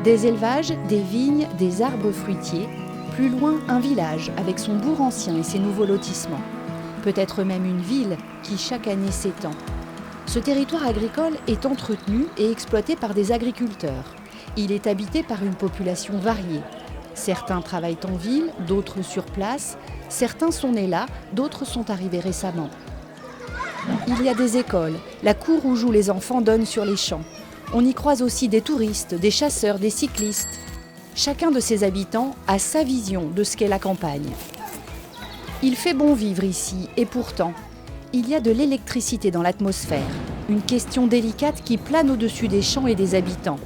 Des élevages, des vignes, des arbres fruitiers. Plus loin, un village avec son bourg ancien et ses nouveaux lotissements. Peut-être même une ville qui chaque année s'étend. Ce territoire agricole est entretenu et exploité par des agriculteurs. Il est habité par une population variée. Certains travaillent en ville, d'autres sur place. Certains sont nés là, d'autres sont arrivés récemment. Il y a des écoles. La cour où jouent les enfants donne sur les champs. On y croise aussi des touristes, des chasseurs, des cyclistes. Chacun de ces habitants a sa vision de ce qu'est la campagne. Il fait bon vivre ici, et pourtant, il y a de l'électricité dans l'atmosphère. Une question délicate qui plane au-dessus des champs et des habitants.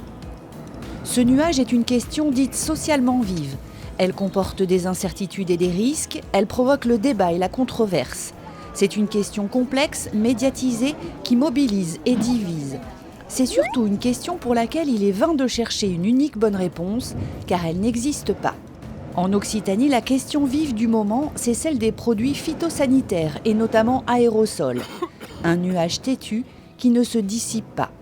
Ce nuage est une question dite socialement vive. Elle comporte des incertitudes et des risques, elle provoque le débat et la controverse. C'est une question complexe, médiatisée, qui mobilise et divise. C'est surtout une question pour laquelle il est vain de chercher une unique bonne réponse, car elle n'existe pas. En Occitanie, la question vive du moment, c'est celle des produits phytosanitaires et notamment aérosols. Un nuage têtu qui ne se dissipe pas.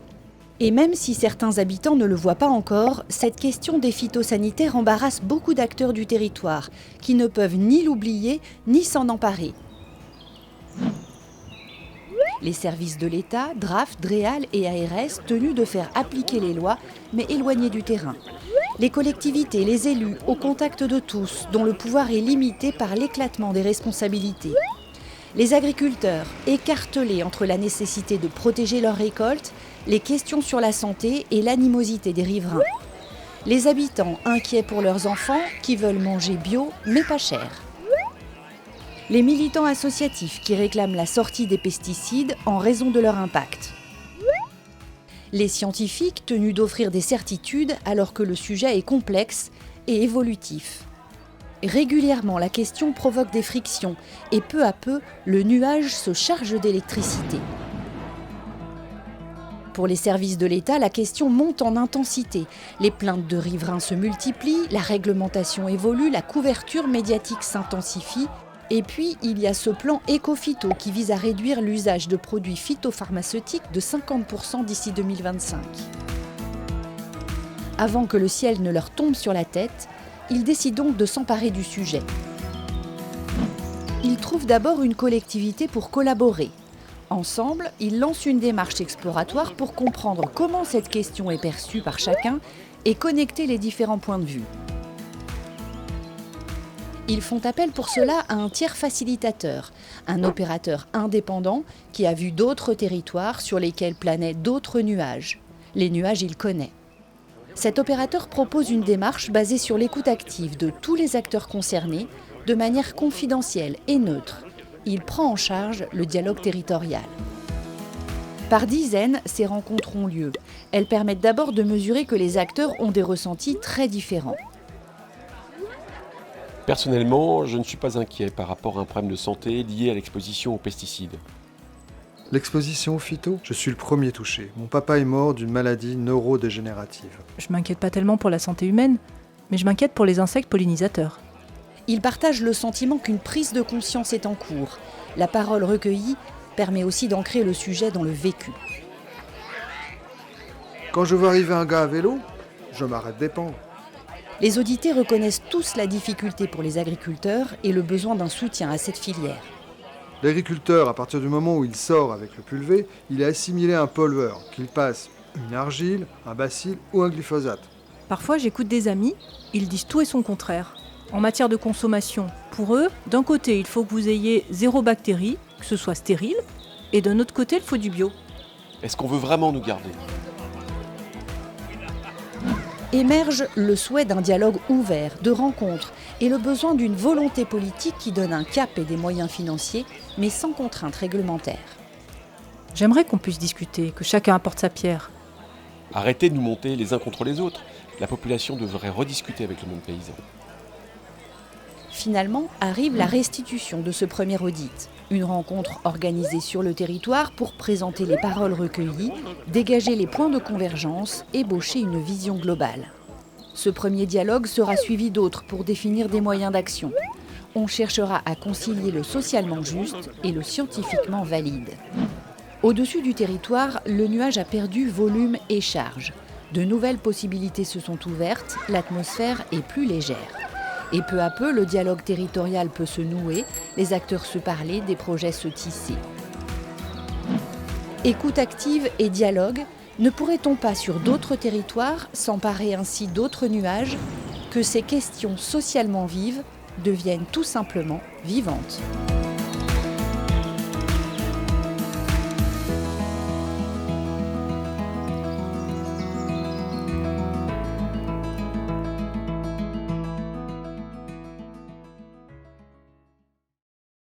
Et même si certains habitants ne le voient pas encore, cette question des phytosanitaires embarrasse beaucoup d'acteurs du territoire, qui ne peuvent ni l'oublier ni s'en emparer. Les services de l'État, DRAF, DREAL et ARS, tenus de faire appliquer les lois, mais éloignés du terrain. Les collectivités, les élus, au contact de tous, dont le pouvoir est limité par l'éclatement des responsabilités. Les agriculteurs, écartelés entre la nécessité de protéger leurs récoltes, les questions sur la santé et l'animosité des riverains. Les habitants inquiets pour leurs enfants qui veulent manger bio mais pas cher. Les militants associatifs qui réclament la sortie des pesticides en raison de leur impact. Les scientifiques tenus d'offrir des certitudes alors que le sujet est complexe et évolutif. Régulièrement, la question provoque des frictions et peu à peu, le nuage se charge d'électricité. Pour les services de l'État, la question monte en intensité. Les plaintes de riverains se multiplient, la réglementation évolue, la couverture médiatique s'intensifie. Et puis, il y a ce plan éco-phyto qui vise à réduire l'usage de produits phytopharmaceutiques de 50% d'ici 2025. Avant que le ciel ne leur tombe sur la tête, ils décident donc de s'emparer du sujet. Ils trouvent d'abord une collectivité pour collaborer. Ensemble, ils lancent une démarche exploratoire pour comprendre comment cette question est perçue par chacun et connecter les différents points de vue. Ils font appel pour cela à un tiers facilitateur, un opérateur indépendant qui a vu d'autres territoires sur lesquels planaient d'autres nuages. Les nuages, il connaît. Cet opérateur propose une démarche basée sur l'écoute active de tous les acteurs concernés, de manière confidentielle et neutre. Il prend en charge le dialogue territorial. Par dizaines, ces rencontres ont lieu. Elles permettent d'abord de mesurer que les acteurs ont des ressentis très différents. Personnellement, je ne suis pas inquiet par rapport à un problème de santé lié à l'exposition aux pesticides. L'exposition aux phyto, je suis le premier touché. Mon papa est mort d'une maladie neurodégénérative. Je m'inquiète pas tellement pour la santé humaine, mais je m'inquiète pour les insectes pollinisateurs. Ils partagent le sentiment qu'une prise de conscience est en cours. La parole recueillie permet aussi d'ancrer le sujet dans le vécu. Quand je vois arriver un gars à vélo, je m'arrête des pans. Les audités reconnaissent tous la difficulté pour les agriculteurs et le besoin d'un soutien à cette filière. L'agriculteur, à partir du moment où il sort avec le pulvé, il est assimilé à un pollueur, qu'il passe une argile, un bacille ou un glyphosate. Parfois, j'écoute des amis, ils disent tout et son contraire. En matière de consommation, pour eux, d'un côté, il faut que vous ayez 0 bactéries, que ce soit stérile, et d'un autre côté, il faut du bio. Est-ce qu'on veut vraiment nous garder ? Émerge le souhait d'un dialogue ouvert, de rencontres et le besoin d'une volonté politique qui donne un cap et des moyens financiers, mais sans contraintes réglementaires. J'aimerais qu'on puisse discuter, que chacun apporte sa pierre. Arrêtez de nous monter les uns contre les autres. La population devrait rediscuter avec le monde paysan. Finalement, arrive la restitution de ce premier audit. Une rencontre organisée sur le territoire pour présenter les paroles recueillies, dégager les points de convergence, ébaucher une vision globale. Ce premier dialogue sera suivi d'autres pour définir des moyens d'action. On cherchera à concilier le socialement juste et le scientifiquement valide. Au-dessus du territoire, le nuage a perdu volume et charge. De nouvelles possibilités se sont ouvertes, l'atmosphère est plus légère. Et peu à peu, le dialogue territorial peut se nouer, les acteurs se parler, des projets se tisser. Écoute active et dialogue, ne pourrait-on pas sur d'autres territoires s'emparer ainsi d'autres nuages, que ces questions socialement vives deviennent tout simplement vivantes ?